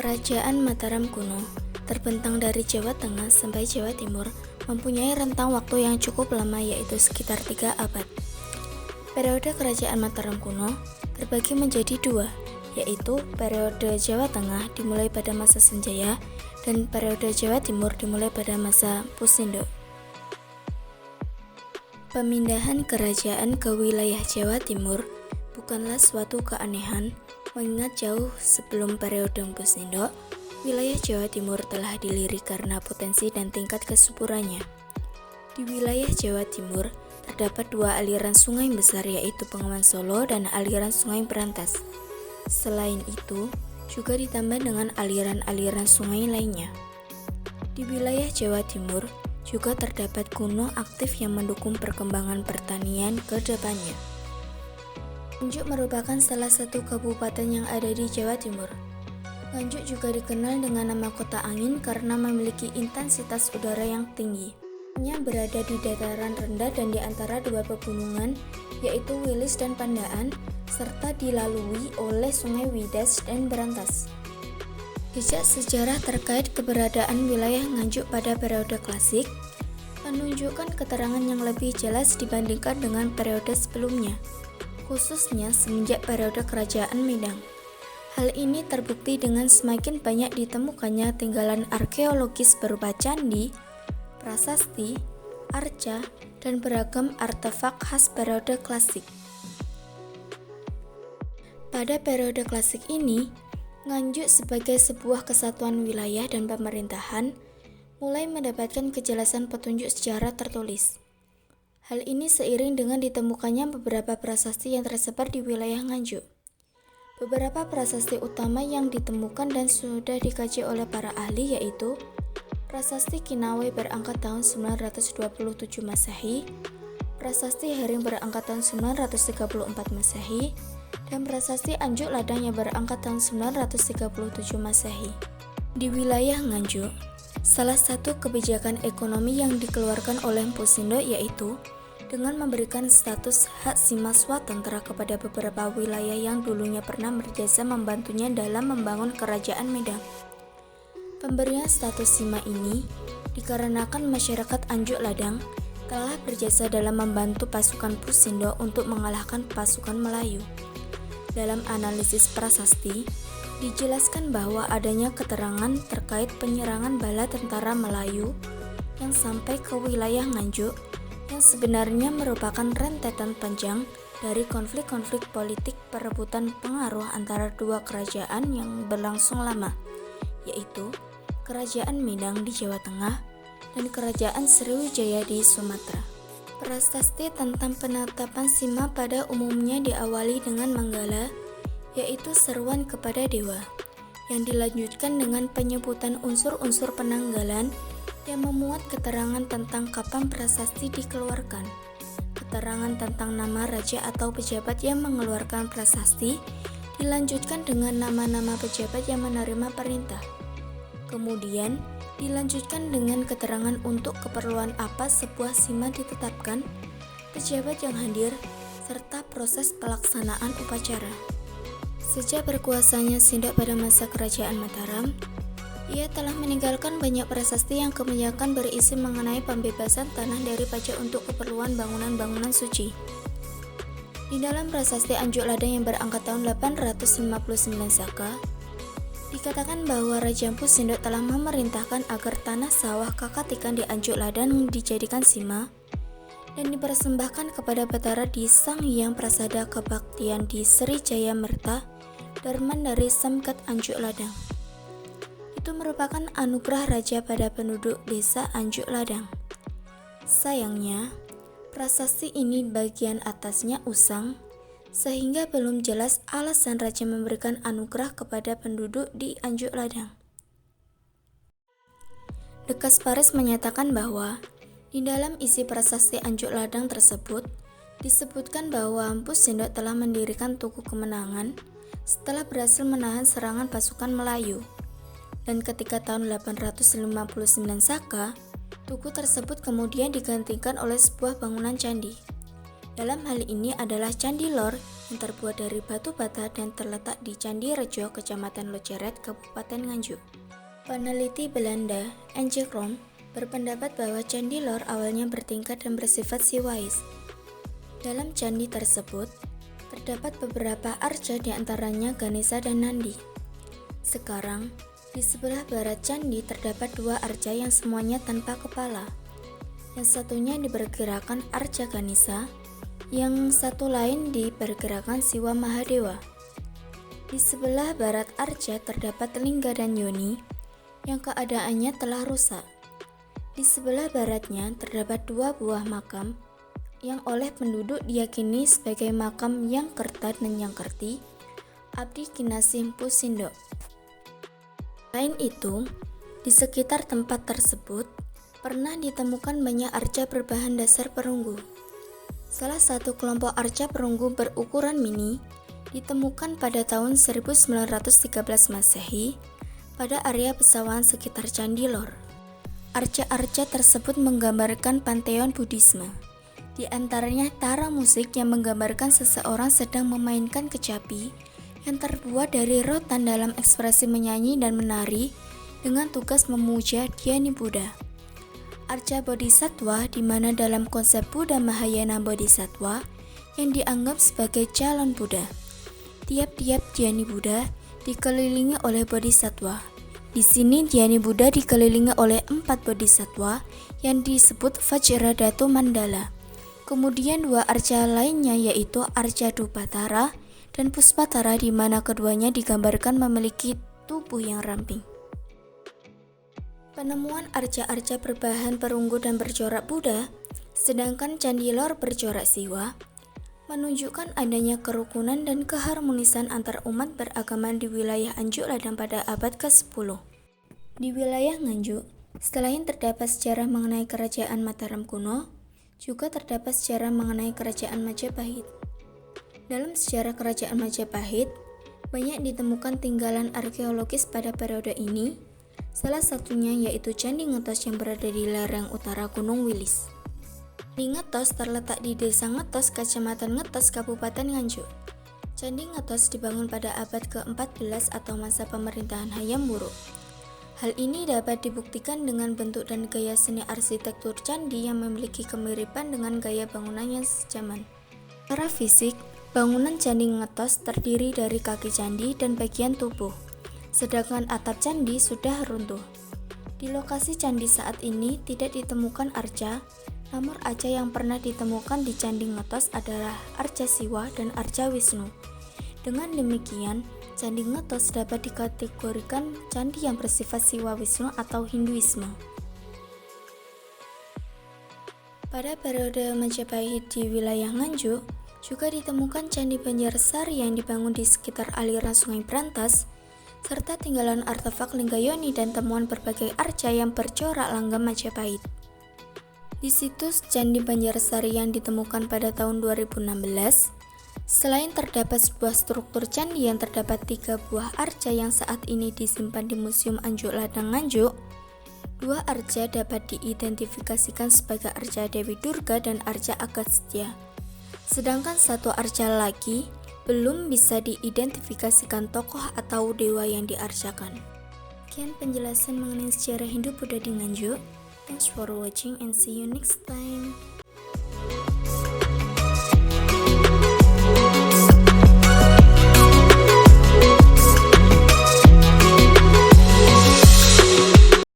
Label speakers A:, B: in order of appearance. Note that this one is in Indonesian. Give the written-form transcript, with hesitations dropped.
A: Kerajaan Mataram kuno, terbentang dari Jawa Tengah sampai Jawa Timur, mempunyai rentang waktu yang cukup lama yaitu sekitar 3 abad. Periode Kerajaan Mataram kuno terbagi menjadi dua, yaitu periode Jawa Tengah dimulai pada masa Sanjaya dan periode Jawa Timur dimulai pada masa Pusindo. Pemindahan kerajaan ke wilayah Jawa Timur bukanlah suatu keanehan, mengingat jauh sebelum periode Pusindo, wilayah Jawa Timur telah dilirik karena potensi dan tingkat kesuburannya. Di wilayah Jawa Timur terdapat dua aliran sungai besar yaitu Bengawan Solo dan aliran Sungai Berantas. Selain itu, juga ditambah dengan aliran-aliran sungai lainnya. Di wilayah Jawa Timur juga terdapat gunung aktif yang mendukung perkembangan pertanian ke depannya. Nganjuk merupakan salah satu kabupaten yang ada di Jawa Timur. Nganjuk juga dikenal dengan nama kota angin karena memiliki intensitas udara yang tinggi. Nya berada di dataran rendah dan di antara dua pegunungan, yaitu Wilis dan Pandaan, serta dilalui oleh Sungai Widas dan Berantas. Jejak sejarah terkait keberadaan wilayah Nganjuk pada periode klasik menunjukkan keterangan yang lebih jelas dibandingkan dengan periode sebelumnya, khususnya semenjak periode Kerajaan Medang. Hal ini terbukti dengan semakin banyak ditemukannya tinggalan arkeologis berupa candi, prasasti, arca, dan beragam artefak khas periode klasik. Pada periode klasik ini, Nganjuk sebagai sebuah kesatuan wilayah dan pemerintahan mulai mendapatkan kejelasan petunjuk sejarah tertulis. Hal ini seiring dengan ditemukannya beberapa prasasti yang tersebar di wilayah Nganjuk. Beberapa prasasti utama yang ditemukan dan sudah dikaji oleh para ahli yaitu Prasasti Kinawe berangkat tahun 927 Masehi, Prasasti Haring berangkat tahun 934 Masehi, dan Prasasti Anjuk Ladang yang berangkat tahun 937 Masehi. Di wilayah Nganjuk, salah satu kebijakan ekonomi yang dikeluarkan oleh Pusindo yaitu dengan memberikan status hak sima swatentera kepada beberapa wilayah yang dulunya pernah berjasa membantunya dalam membangun kerajaan Medang. Pemberian status sima ini dikarenakan masyarakat Anjuk Ladang telah berjasa dalam membantu pasukan Pusindo untuk mengalahkan pasukan Melayu. Dalam analisis prasasti, dijelaskan bahwa adanya keterangan terkait penyerangan bala tentara Melayu yang sampai ke wilayah Nganjuk yang sebenarnya merupakan rentetan panjang dari konflik-konflik politik perebutan pengaruh antara dua kerajaan yang berlangsung lama, yaitu Kerajaan Medang di Jawa Tengah dan Kerajaan Sriwijaya di Sumatera. Prasasti tentang penetapan sima pada umumnya diawali dengan Manggala, yaitu seruan kepada dewa, yang dilanjutkan dengan penyebutan unsur-unsur penanggalan yang memuat keterangan tentang kapan prasasti dikeluarkan. Keterangan tentang nama raja atau pejabat yang mengeluarkan prasasti dilanjutkan dengan nama-nama pejabat yang menerima perintah. Kemudian dilanjutkan dengan keterangan untuk keperluan apa sebuah sima ditetapkan, pejabat yang hadir, serta proses pelaksanaan upacara. Sejak berkuasanya Sindok pada masa Kerajaan Mataram, ia telah meninggalkan banyak prasasti yang kebanyakan berisi mengenai pembebasan tanah dari pajak untuk keperluan bangunan-bangunan suci. Di dalam prasasti Anjuk Ladang yang berangkat tahun 859 Saka, dikatakan bahwa Raja Pusindo telah memerintahkan agar tanah sawah Kakatikan di Anjuk Ladang dijadikan sima dan dipersembahkan kepada Batara di Sang Hyang Prasada Kebaktian di Sriwijaya Merta, Darman dari Samkat Anjuk Ladang. Itu merupakan anugerah raja pada penduduk desa Anjuk Ladang. Sayangnya, prasasti ini bagian atasnya usang, sehingga belum jelas alasan raja memberikan anugerah kepada penduduk di Anjuk Ladang. Dekas Paris menyatakan bahwa di dalam isi prasasti Anjuk Ladang tersebut disebutkan bahwa Pusindo telah mendirikan Tugu Kemenangan setelah berhasil menahan serangan pasukan Melayu. Dan ketika tahun 859 Saka, tugu tersebut kemudian digantikan oleh sebuah bangunan candi. Dalam hal ini adalah Candi Lor yang terbuat dari batu bata dan terletak di Candi Rejo, Kecamatan Loceret, Kabupaten Nganjuk. Peneliti Belanda, N.J. Krom, berpendapat bahwa Candi Lor awalnya bertingkat dan bersifat siwais. Dalam candi tersebut, terdapat beberapa arca, di antaranya Ganesha dan Nandi. Sekarang, di sebelah barat candi terdapat dua arca yang semuanya tanpa kepala. Yang satunya diperkirakan arca Ganesha, yang satu lain diperkirakan Siwa Mahadewa. Di sebelah barat arca terdapat Lingga dan Yoni, yang keadaannya telah rusak. Di sebelah baratnya terdapat dua buah makam yang oleh penduduk diyakini sebagai makam Yang Kerta dan Yang Kerti, Abdi Kinasih Mpu Sindok. Selain itu, di sekitar tempat tersebut pernah ditemukan banyak arca berbahan dasar perunggu. Salah satu kelompok arca perunggu berukuran mini ditemukan pada tahun 1913 Masehi pada area pesawahan sekitar Candi Lor. Arca-arca tersebut menggambarkan panteon Buddhisme. Di antaranya tara musik yang menggambarkan seseorang sedang memainkan kecapi yang terbuat dari rotan dalam ekspresi menyanyi dan menari dengan tugas memuja Dhyani Buddha. Arca Bodhisattva, di mana dalam konsep Buddha Mahayana Bodhisattva yang dianggap sebagai calon Buddha. Tiap-tiap Dhyani Buddha dikelilingi oleh Bodhisattva. Di sini Dhyani Buddha dikelilingi oleh 4 Bodhisattva yang disebut Vajradhatu Mandala. Kemudian dua arca lainnya yaitu Arca Dupatara dan Puspatara, di mana keduanya digambarkan memiliki tubuh yang ramping. Penemuan arca-arca berbahan perunggu dan bercorak Buddha, sedangkan Candi Lor bercorak Siwa, menunjukkan adanya kerukunan dan keharmonisan antar umat beragama di wilayah Anjuk Ladang pada abad ke-10. Di wilayah Nganjuk, selain terdapat sejarah mengenai kerajaan Mataram kuno, juga terdapat sejarah mengenai kerajaan Majapahit. Dalam sejarah kerajaan Majapahit, banyak ditemukan tinggalan arkeologis pada periode ini, salah satunya yaitu Candi Ngetos yang berada di lereng utara Gunung Wilis. Candi Ngetos terletak di Desa Ngetos, Kecamatan Ngetos, Kabupaten Nganjuk. Candi Ngetos dibangun pada abad ke-14 atau masa pemerintahan Hayam Wuruk. Hal ini dapat dibuktikan dengan bentuk dan gaya seni arsitektur candi yang memiliki kemiripan dengan gaya bangunan yang sejaman. Secara fisik, bangunan Candi Ngetos terdiri dari kaki candi dan bagian tubuh, sedangkan atap candi sudah runtuh. Di lokasi candi saat ini tidak ditemukan arca, namun arca yang pernah ditemukan di Candi Ngetos adalah Arca Siwa dan Arca Wisnu. Dengan demikian, Candi Ngetos dapat dikategorikan candi yang bersifat Siwa Wisnu atau Hinduisme. Pada periode Majapahit di wilayah Nganjuk, juga ditemukan Candi Banjarsari yang dibangun di sekitar aliran Sungai Brantas, serta tinggalan artefak Linggayoni dan temuan berbagai arca yang bercorak langgam Majapahit. Di situs Candi Banjarsari yang ditemukan pada tahun 2016, selain terdapat sebuah struktur candi yang terdapat 3 buah arca yang saat ini disimpan di Museum Anjuk Ladang Nganjuk, 2 arca dapat diidentifikasikan sebagai Arca Dewi Durga dan Arca Agastya. Sedangkan 1 arca lagi belum bisa diidentifikasikan tokoh atau dewa yang diarcakan. Sekian penjelasan mengenai sejarah Hindu Buddha di Nganjuk. Thanks for watching and see you next time.